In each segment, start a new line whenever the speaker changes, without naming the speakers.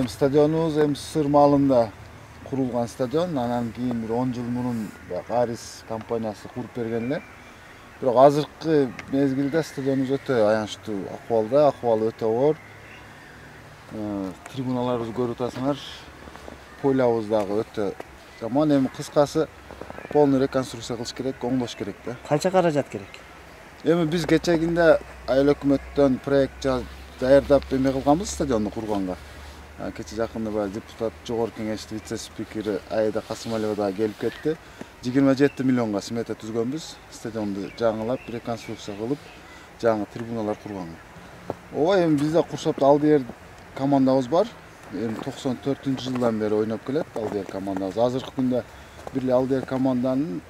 эми стадионубуз эми Сыр маалында курулган стадион. Анан кийин бир 10 жыл мурун Арис компаниясы куруп берген эле. Бирок азыркы мезгилде стадионубуз өтө аянычтуу акыбалда, акыбалы өтө оор. Трибуналарыбызды көрүп атасыңар. Пойлабыз дагы өтө жаман. Эми кыскасы полный реконструкция кылыш керек, оңдош керек да.
Канча каражат керек?
Эми биз кечегинде айыл өкмөттөн проект даярдап эме кылганбыз стадионду курганга. Кече жакында баягы депутат жогорку кеңештин вице-спикери Аида Касымалиева да келип кетти. 27 миллионга смета түзгөнбүз. Стадионду жаңылап, реконструкция кылып, жаңы трибуналар курганга. Ооба, эми бизде Куршапта Алдыер командабыз бар. Эми 94-жылдан бери ойноп келет Алдыер командабыз. Азыркы күндө бир эле Алдыер команданын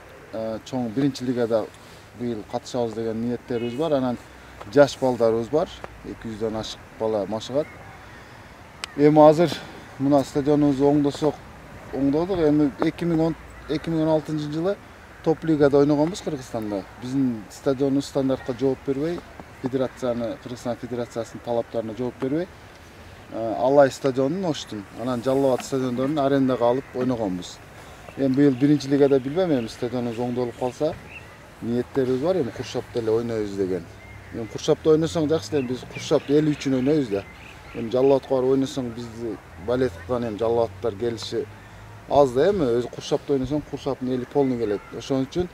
чоң биринчи лигада быйыл катышабыз деген ниеттерибиз бар. Анан жаш балдарыбыз бар. 200дөн ашык бала машыгат. Эми азыр мына стадионубузду оңдодук. Эми 2016-жылы топ лигада ойногонбуз Кыргызстанда. Биздин стадионубуз стандартка жооп бербей, Кыргызстан Федерациясынын талаптарына жооп бербей, Алай стадионун оштун, анан Жалал Абад стадиондорун арендага алып ойногонбуз. Эми быйыл биринчи лигада билбем, эми стадионубуз оңдолуп калса, ниеттерибиз бар, эми Куршапта эле ойнойбуз деген. Эми Куршапта ойносоң жакшы, эми биз Куршап эл үчүн ойнойбуз да. Эми Жалал Абадка барып ойносоң бизди балет кылган эми Жалал Абадтар келиши аз да, эми өзү Куршапта ойносоң Куршаптын эли полный келет. Ошон үчүн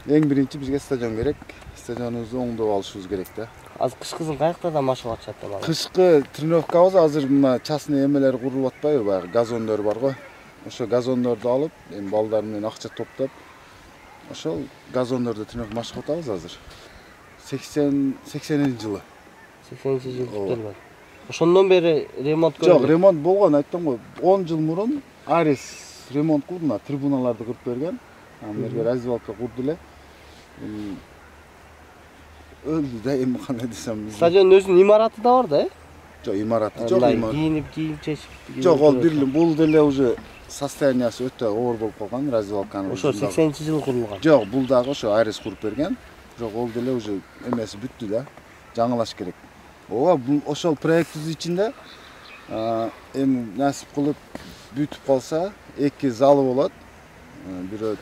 эң биринчи бизге стадион керек. Стадионубузду оңдоп алышыбыз керек да.
Азыр кышкы каякта да машыгып атышат да балдар.
Кышкы тренировкабыз азыр мына частный эмелер курулуп атпайбы, баягы газондор бар го. Ошо газондорду алып, эми балдар менен акча топтоп, ошол газондордо тренировка машыгып атабыз азыр. 80-жылы.
80-жылы бүттүргөн. Ошондон бери ремонт көрдүк.
Жок, ремонт болгон, айттым го. 10 жыл мурун Арис ремонт кылды, мына трибуналарды кырып берген. Анан берге раздевалка курду эле. Өлдү да, эми кандай десем.
Стадиондун өзүнүн имараты да бар да,
Жок, имараты жок,
кийинип чечип.
Жок, ол бул деле уже состояниясы өтө оор болуп калган раздевалканын.
Ошо 80-жылы курулган.
Жок, бул дагы ошо Арис куруп берген. Жок, ол деле уже эмеси бүттү да. Жаңылаш керек. Ооба, бул ошол проекттин ичинде эми насип кылып бүтүп калса, 2 залы болот. Бирөө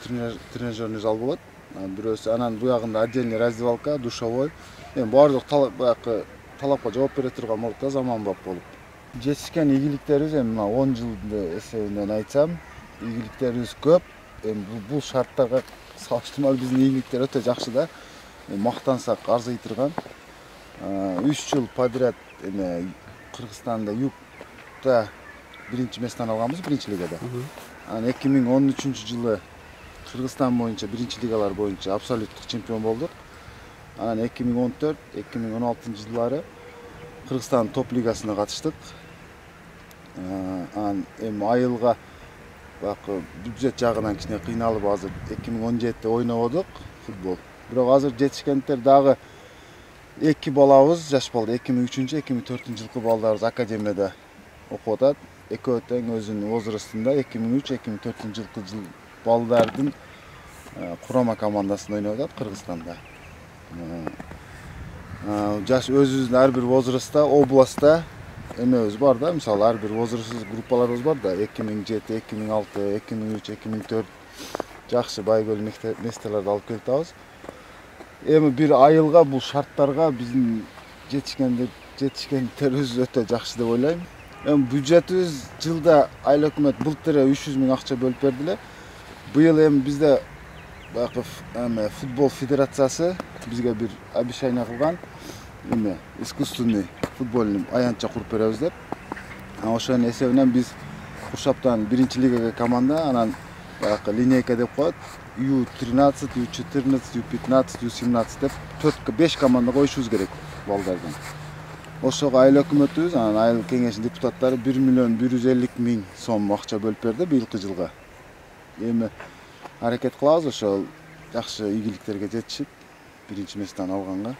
тренажерный зал болот. Бирөөсү анан буягында отдельный раздевалка, душевой. Эми баардык талапка жооп бере турган болот да, заманбап болуп. Жетишкен ийгиликтерибиз эми мына 10 жылдын эсебинен айтсам, ийгиликтерибиз көп. Эми бул шарттарга салыштырмалуу биздин ийгиликтер өтө жакшы да. Мактансак арзыйтырган. 3 жыл подряд эме Кыргызстанда югта биринчи местени алганбыз биринчи лигада. Анан 2013-жылы Кыргызстан боюнча биринчи лигалар боюнча абсолюттук чемпион болдук. Анан 2014-2016-жылдары Кыргызстан топ лигасына катыштык. Анан эми айылга бакы бюджет жагынан кичине кыйналып азыр 2017-те ойнободук футбол. Бирок азыр жетишкендер дагы 2 балабыз жаш балдар, 2003-2004-жылкы балдарыбыз академияда окуп атат. Экөө тең өзүнүн возрастында 2003-2004-жылкы балдардын курама командасында ойноп атат Кыргызстанда. Жаш өзүбүздүн ар бир возрастта, областта эмебиз бар да, мисалы ар бир возрасттуу группаларыбыз бар да, 2007, 2006, 2003, 2004 жакшы байгөл местелерди алып келип атабыз. Эми бир айылга бул шарттарга биздин жетишкендерибиз өтө жакшы деп ойлойм. Эми бюджетибиз жылда айыл өкмөт былтыр 300 миң акча бөлүп берди эле. Быйыл эми бизде баягы футбол федерациясы бизге бир обещание кылган, эме искусственный футбольный аянтча куруп беребиз деп. Ошонун эсебинен биз Куршаптан биринчи лигага команда, анан баягы линейка деп коет. U13, U14, U15, U17 деп 4-5 команда коюшубуз керек балдардан. Ошого айыл өкмөтүбүз, анан айыл кеңешинин депутаттары 1.150.000 сом акча бөлүп берди быйылкы жылга. Эми аракет кылабыз ошол жакшы ийгиликтерге жетишип, биринчи местени алганга.